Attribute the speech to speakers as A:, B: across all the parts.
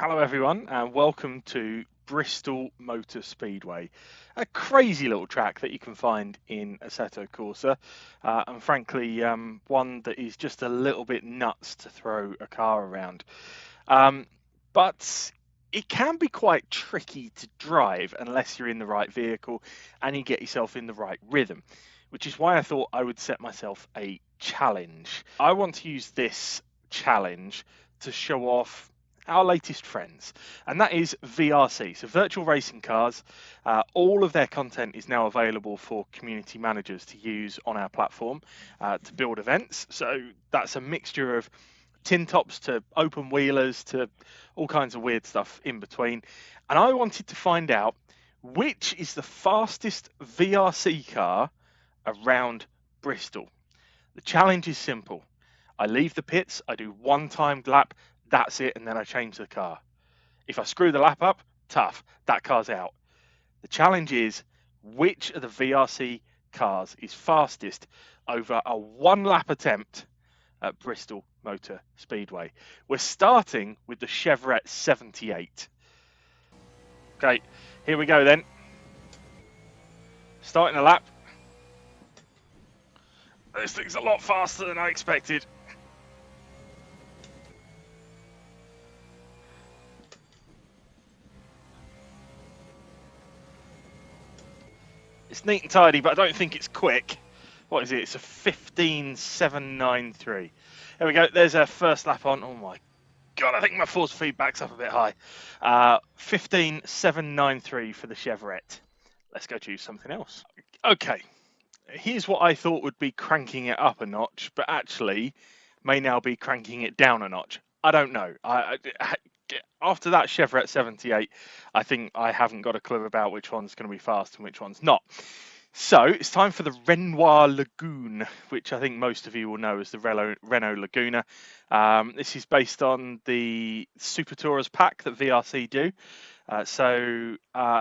A: Hello everyone and welcome to Bristol Motor Speedway, a crazy little track that you can find in Assetto Corsa, and frankly one that is just a little bit nuts to throw a car around. But it can be quite tricky to drive unless you're in the right vehicle and you get yourself in the right rhythm, which is why I thought I would set myself a challenge. I want to use this challenge to show off our latest friends, and that is VRC, so virtual racing cars. All of their content is now available for community managers to use on our platform to build events. So that's a mixture of tin tops to open wheelers to all kinds of weird stuff in between. And I wanted to find out which is the fastest VRC car around Bristol. The challenge is simple. I leave the pits, I do one timed lap, that's it, and then I change the car. If I screw the lap up, tough, that car's out. The challenge is which of the VRC cars is fastest over a one lap attempt at Bristol Motor Speedway. We're starting with the Chevrolet 78. Okay, here we go then. Starting a lap. This thing's a lot faster than I expected. It's neat and tidy, but I don't think it's quick. What is it? It's a 15.793. There we go. There's our first lap on. Oh my God, I think my force feedback's up a bit high. 15.793 for the Chevrolet. Let's go choose something else. Okay, here's what I thought would be cranking it up a notch, but actually may now be cranking it down a notch. I don't know. After that Chevrolet 78, I think I haven't got a clue about which one's going to be fast and which one's not. So it's time for the Renoir Lagoon, which I think most of you will know as the Renault Laguna. This is based on the Super Tourers pack that VRC do. I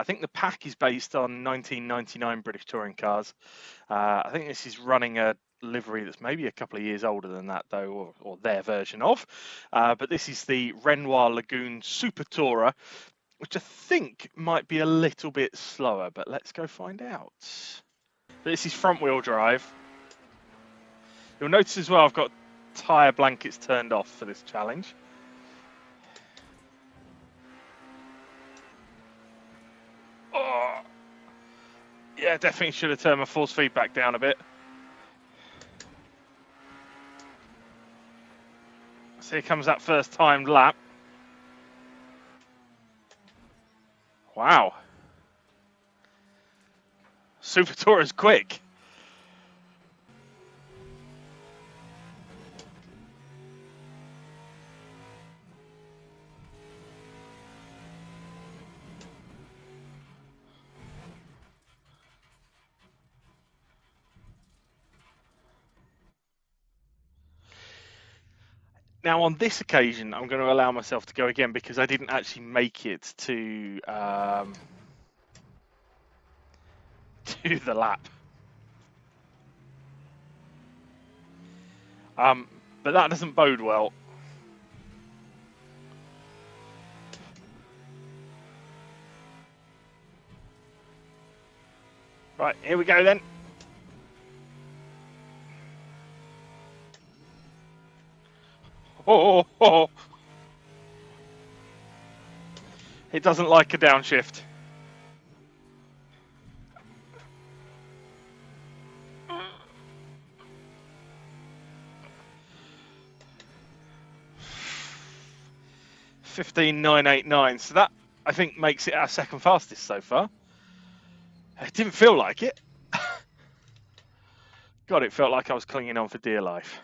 A: think the pack is based on 1999 British touring cars. I think this is running a livery that's maybe a couple of years older than that though, or their version of. But this is the Renoir Lagoon Super Tourer, which I think might be a little bit slower, but let's go find out. This is front wheel drive. You'll notice as well I've got tyre blankets turned off for this challenge. Oh, yeah, definitely should have turned my force feedback down a bit. So here comes that first timed lap. Wow. Super Tourer's quick. Now, on this occasion, I'm going to allow myself to go again because I didn't actually make it to the lap. But that doesn't bode well. Right, here we go then. Oh. It doesn't like a downshift. $15.989. So that, I think, makes it our second fastest so far. It didn't feel like it. God, it felt like I was clinging on for dear life.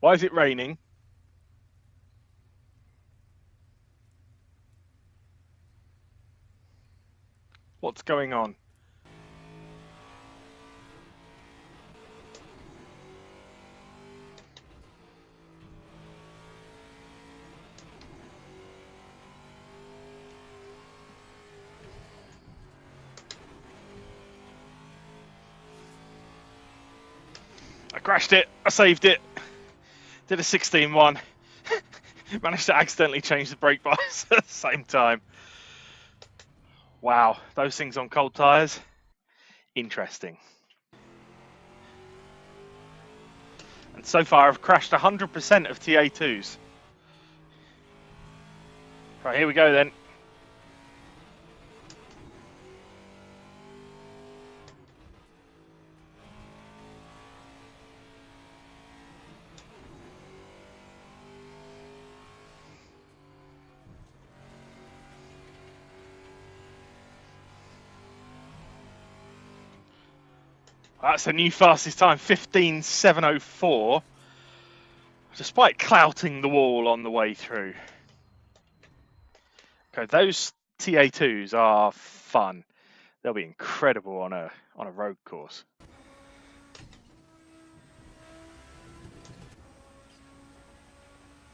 A: Why is it raining? What's going on? crashed it. I saved it. Did a 16-1. Managed to accidentally change the brake bias at the same time. Wow, those things on cold tyres. Interesting. And so far I've crashed 100% of TA2s. Right, here we go then. That's a new fastest time, 15.704, despite clouting the wall on the way through. Okay, those TA2s are fun. They'll be incredible on a road course.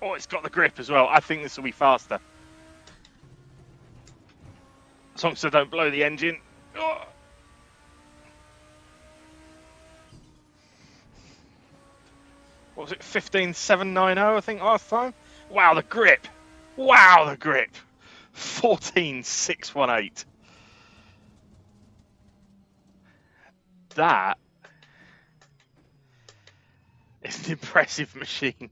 A: Oh, it's got the grip as well. I think this will be faster. As long as I don't blow the engine. Oh. What was it, 15.790, I think, last time? Wow, the grip. Wow, the grip. 14.618. That is an impressive machine.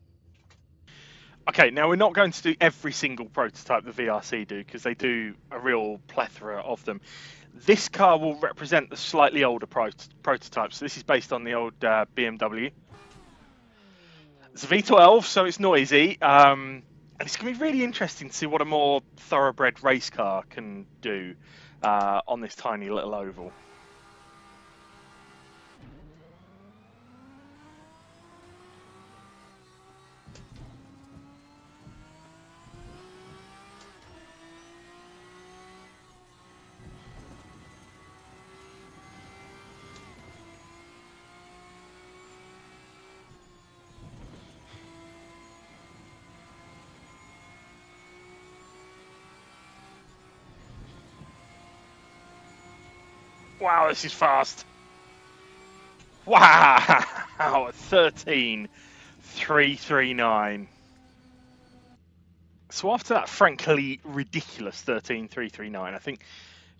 A: Okay, now we're not going to do every single prototype the VRC do, because they do a real plethora of them. This car will represent the slightly older prototypes. So this is based on the old BMW. It's a V12, so it's noisy. And it's going to be really interesting to see what a more thoroughbred race car can do on this tiny little oval. Wow, this is fast. Wow, 13.339. So after that frankly ridiculous 13.339, I think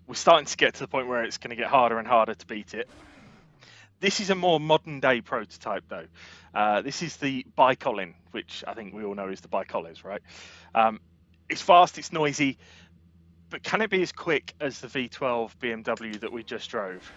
A: we're starting to get to the point where it's going to get harder and harder to beat it. This is a more modern day prototype though. This is the Bicolin, which I think we all know is the Bicolis, right? It's fast, it's noisy, but can it be as quick as the V12 BMW that we just drove?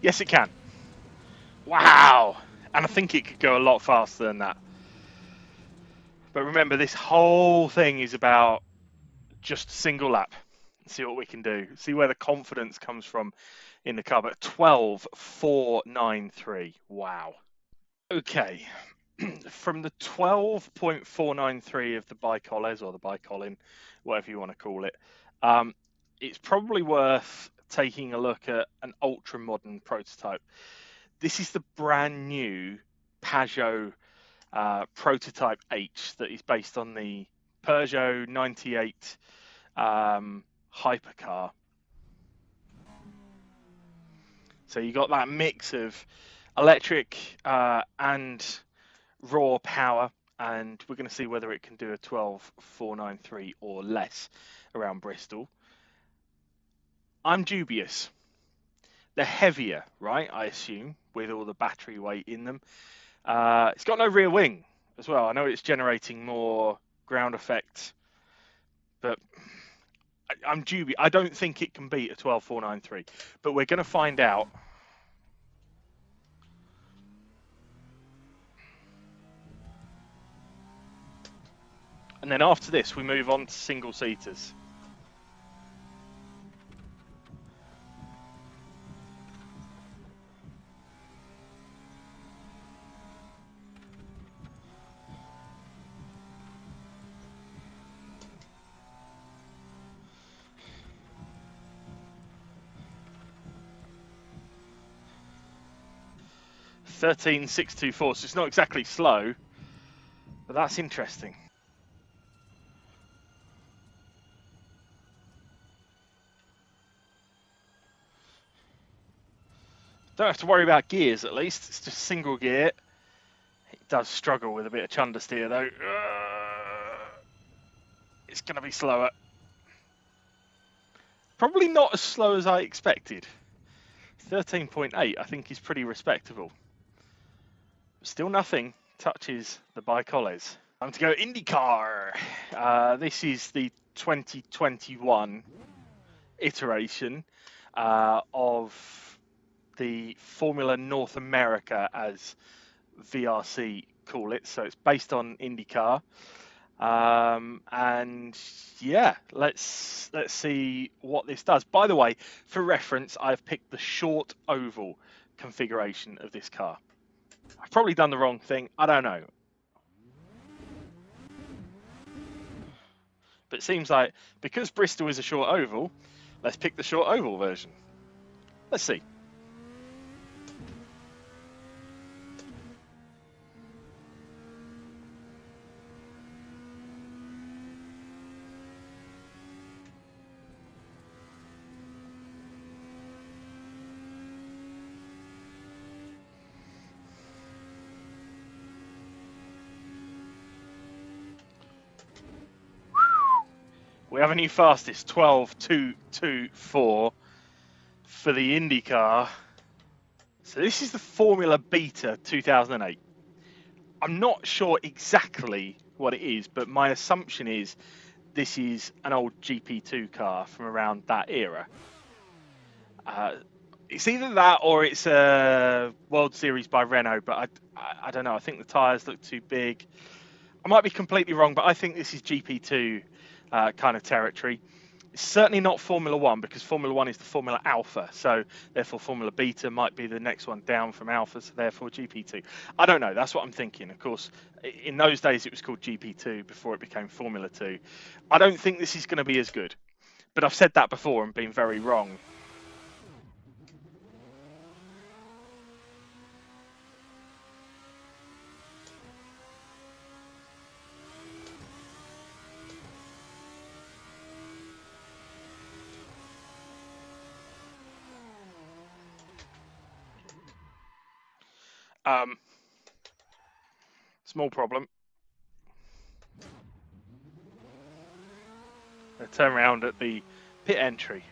A: Yes, it can. Wow! And I think it could go a lot faster than that. But remember, this whole thing is about just a single lap. See what we can do. See where the confidence comes from in the car. But 12.493. Wow. Okay. From the 12.493 of the Bicoles, or the Bicolin, whatever you want to call it, it's probably worth taking a look at an ultra modern prototype. This is the brand new Peugeot Prototype H that is based on the Peugeot 98 hypercar. So you got that mix of electric and raw power, and we're going to see whether it can do a 12.493 or less around Bristol. I'm dubious. They're heavier, right? I assume, with all the battery weight in them. It's got no rear wing as well. I know it's generating more ground effect, but I'm dubious. I don't think it can beat a 12.493, but we're going to find out. And then after this, we move on to single-seaters. 13.624, so it's not exactly slow, but that's interesting. Don't have to worry about gears, at least. It's just single gear. It does struggle with a bit of understeer, though. It's going to be slower. Probably not as slow as I expected. 13.8, I think, is pretty respectable. Still nothing touches the Bicoles. Time to go IndyCar. This is the 2021 iteration of the Formula North America, as VRC call it. So it's based on IndyCar. And yeah, let's see what this does. By the way, for reference, I've picked the short oval configuration of this car. I've probably done the wrong thing. I don't know. But it seems like because Bristol is a short oval, let's pick the short oval version. Let's see. We have a new fastest, 12.224 for the IndyCar. So this is the Formula Beta 2008. I'm not sure exactly what it is, but my assumption is this is an old GP2 car from around that era. It's either that or it's a World Series by Renault, but I don't know. I think the tyres look too big. I might be completely wrong, but I think this is GP2 kind of territory. It's certainly not Formula One, because Formula One is the Formula Alpha, so therefore Formula Beta might be the next one down from Alpha, so therefore GP2. I don't know, that's what I'm thinking. Of course, in those days it was called GP2 before it became Formula 2. I don't think this is going to be as good, but I've said that before and been very wrong. Small problem. I turn around at the pit entry,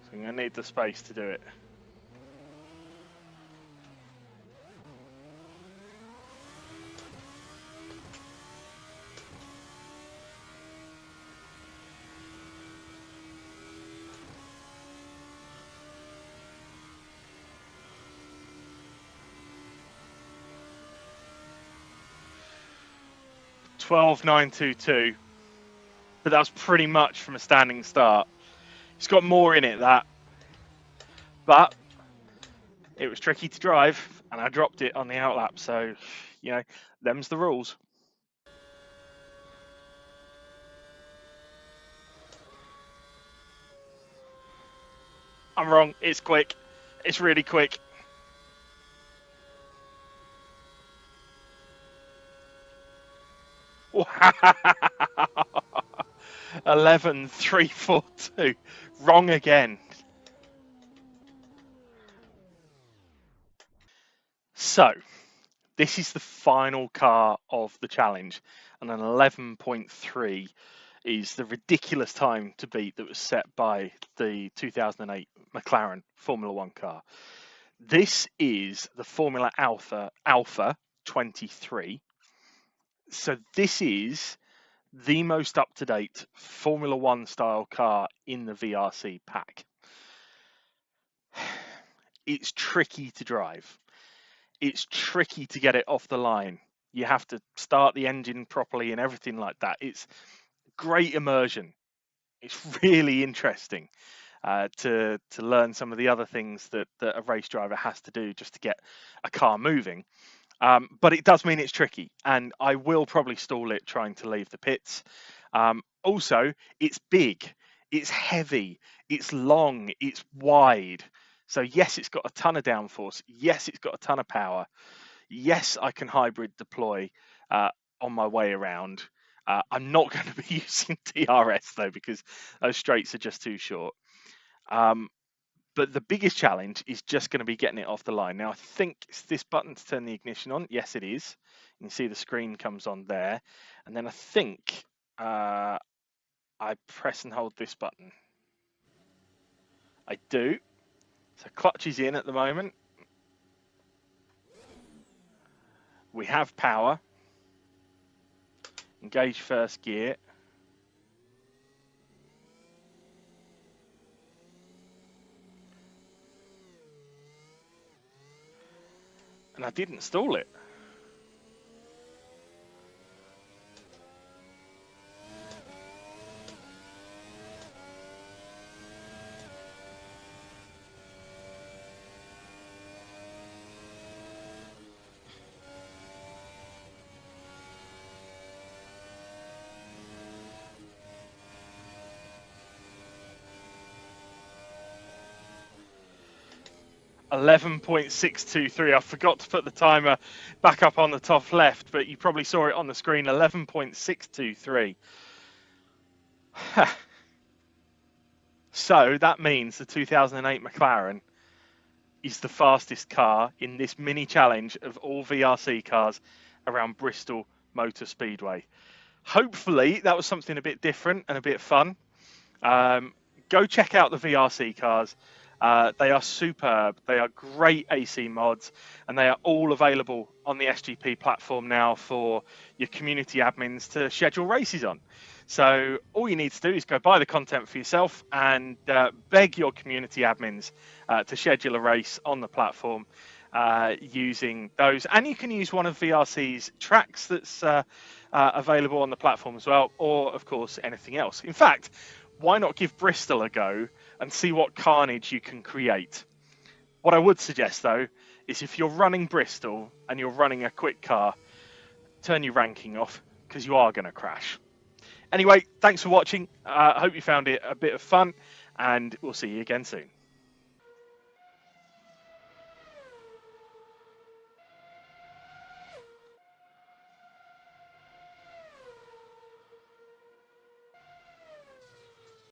A: so I'm going to need the space to do it. $12.922, but that's pretty much from a standing start. It's got more in it, that, but it was tricky to drive, and I dropped it on the outlap. So, you know, them's the rules. I'm wrong. It's quick. It's really quick. 11.342. Wrong again. So, this is the final car of the challenge, and an 11.3 is the ridiculous time to beat that was set by the 2008 McLaren Formula One car. This is the Formula Alpha 23. So this is the most up-to-date Formula One style car in the VRC pack. It's tricky to drive. It's tricky to get it off the line. You have to start the engine properly and everything like that. It's great immersion. It's really interesting to learn some of the other things that a race driver has to do just to get a car moving. But it does mean it's tricky, and I will probably stall it trying to leave the pits. Also, it's big, it's heavy, it's long, it's wide. So yes, it's got a ton of downforce. Yes, it's got a ton of power. Yes, I can hybrid deploy on my way around. I'm not going to be using DRS though, because those straights are just too short. But the biggest challenge is just going to be getting it off the line. Now, I think it's this button to turn the ignition on. Yes, it is. You can see the screen comes on there. And then I think I press and hold this button. I do. So clutch is in at the moment. We have power. Engage first gear. And I didn't stall it. $11.623. I forgot to put the timer back up on the top left, but you probably saw it on the screen. 11.623. So that means the 2008 McLaren is the fastest car in this mini challenge of all VRC cars around Bristol Motor Speedway. Hopefully that was something a bit different and a bit fun. Go check out the VRC cars. They are superb. They are great AC mods, and they are all available on the SGP platform now for your community admins to schedule races on. So all you need to do is go buy the content for yourself and beg your community admins to schedule a race on the platform using those. And you can use one of VRC's tracks that's available on the platform as well, or of course anything else. In fact, why not give Bristol a go and see what carnage you can create? What I would suggest, though, is if you're running Bristol and you're running a quick car, turn your ranking off, because you are going to crash. Anyway, thanks for watching. I hope you found it a bit of fun, and we'll see you again soon.